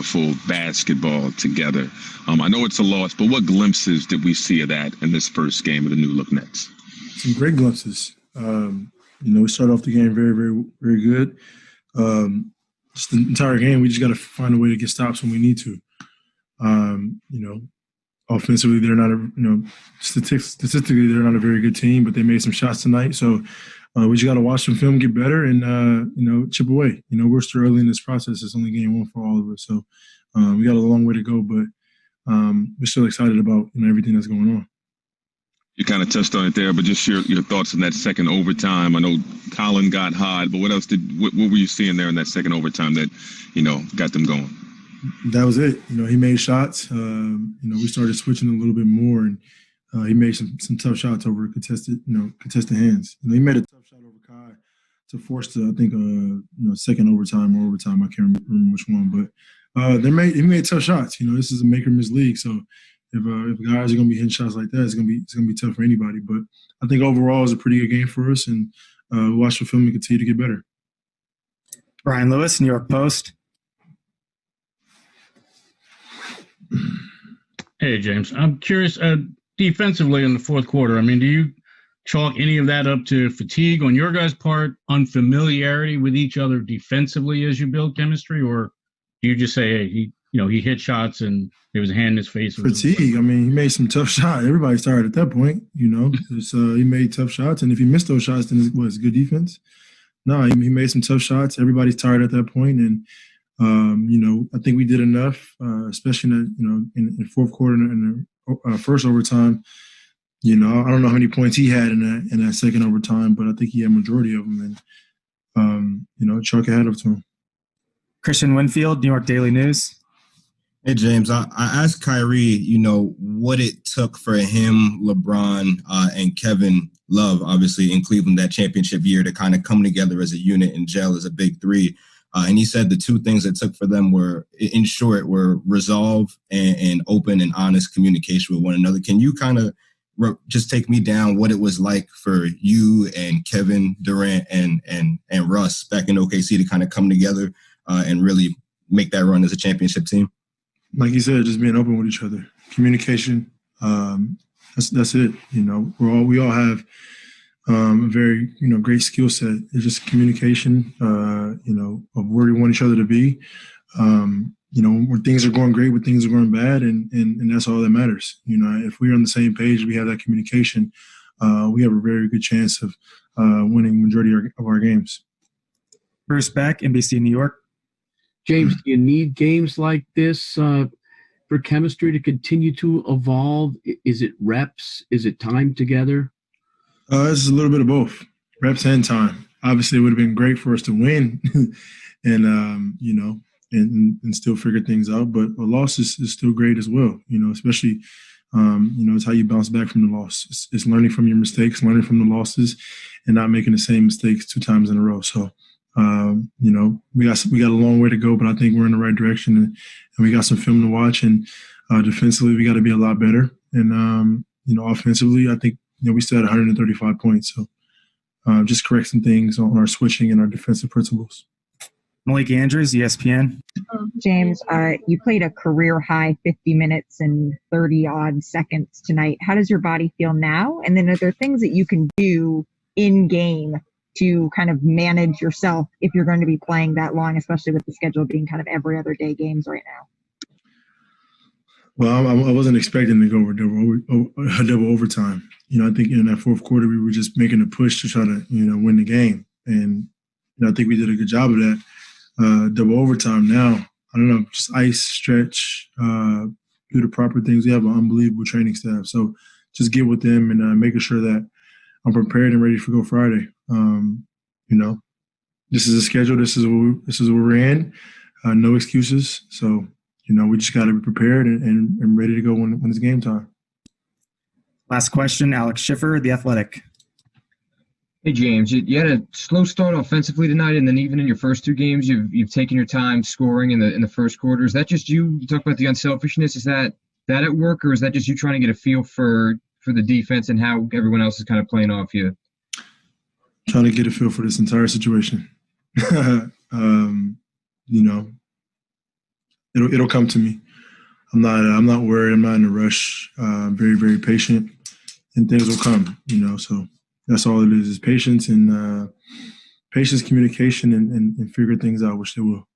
beautiful basketball together. I know it's a loss, but what glimpses did we see of that in this first game of the new look Nets? Some great glimpses. We started off the game very, very, very good. Just the entire game, we just got to find a way to get stops when we need to. Offensively, they're not statistically, they're not a very good team, but they made some shots tonight. So we just got to watch some film, get better, and, chip away. We're still early in this process. It's only game one for all of us. So we got a long way to go, but we're still excited about everything that's going on. You kind of touched on it there, but just your thoughts on that second overtime. I know Colin got hot, but what were you seeing there in that second overtime that, got them going? That was it. He made shots. We started switching a little bit more, and he made some tough shots over contested hands. He made a tough shot over Kai to force I think, second overtime or overtime. I can't remember which one, but he made tough shots. This is a make or miss league, so if guys are going to be hitting shots like that, it's going to be tough for anybody. But I think overall it's a pretty good game for us, and we'll watch the film and continue to get better. Brian Lewis, New York Post. Hey, James. I'm curious, defensively in the fourth quarter, do you chalk any of that up to fatigue on your guys' part, unfamiliarity with each other defensively as you build chemistry, or do you just say, hey, he hit shots and there was a hand in his face? Fatigue. He made some tough shots. Everybody's tired at that point, he made tough shots, and if he missed those shots, then it's good defense? No, he made some tough shots. Everybody's tired at that point, and I think we did enough, especially in the fourth quarter and the first overtime. I don't know how many points he had in that second overtime, but I think he had majority of them, and chalk a hat up to him. Christian Winfield, New York Daily News. Hey, James, I asked Kyrie, what it took for him, LeBron, and Kevin Love, obviously, in Cleveland that championship year to kind of come together as a unit and gel as a big three. And he said the two things it took for them were resolve and open and honest communication with one another. Can you kind of just take me down what it was like for you and Kevin Durant and Russ back in OKC to kind of come together and really make that run as a championship team? Like you said, just being open with each other, communication. That's it. We all have a very great skill set. It's just communication. Of where we want each other to be. When things are going great, when things are going bad, and that's all that matters. If we're on the same page, we have that communication. We have a very good chance of winning majority of our games. Bruce Beck, NBC New York. James, do you need games like this for chemistry to continue to evolve? Is it reps? Is it time together? It's a little bit of both, reps and time. Obviously, it would have been great for us to win and still figure things out. But a loss is still great as well, especially, it's how you bounce back from the loss. It's learning from your mistakes, learning from the losses, and not making the same mistakes 2 times in a row. So, we got a long way to go, but I think we're in the right direction, and we got some film to watch. And defensively, we got to be a lot better. And offensively, I think we still had 135 points. So just correct some things on our switching and our defensive principles. Malik Andrews, ESPN. James, you played a career-high 50 minutes and 30-odd seconds tonight. How does your body feel now? And then are there things that you can do in-game to kind of manage yourself if you're going to be playing that long, especially with the schedule being kind of every other day games right now? Well, I wasn't expecting to go over double overtime. I think in that fourth quarter, we were just making a push to try to, win the game. And I think we did a good job of that. Double overtime now, I don't know, just ice, stretch, do the proper things. We have an unbelievable training staff. So just get with them and making sure that I'm prepared and ready for go Friday. This is a schedule. This is where we're in. No excuses. So, we just got to be prepared and ready to go when it's game time. Last question, Alex Schiffer, The Athletic. Hey, James, you had a slow start offensively tonight, and then even in your first 2 games, you've taken your time scoring in the first quarter. Is that just you? You talk about the unselfishness. Is that at work, or is that just you trying to get a feel for the defense and how everyone else is kind of playing off you? Trying to get a feel for this entire situation. it'll come to me. I'm not worried. I'm not in a rush. I'm very, very patient, and things will come. So that's all it is patience and patience, communication, and figure things out, which they will.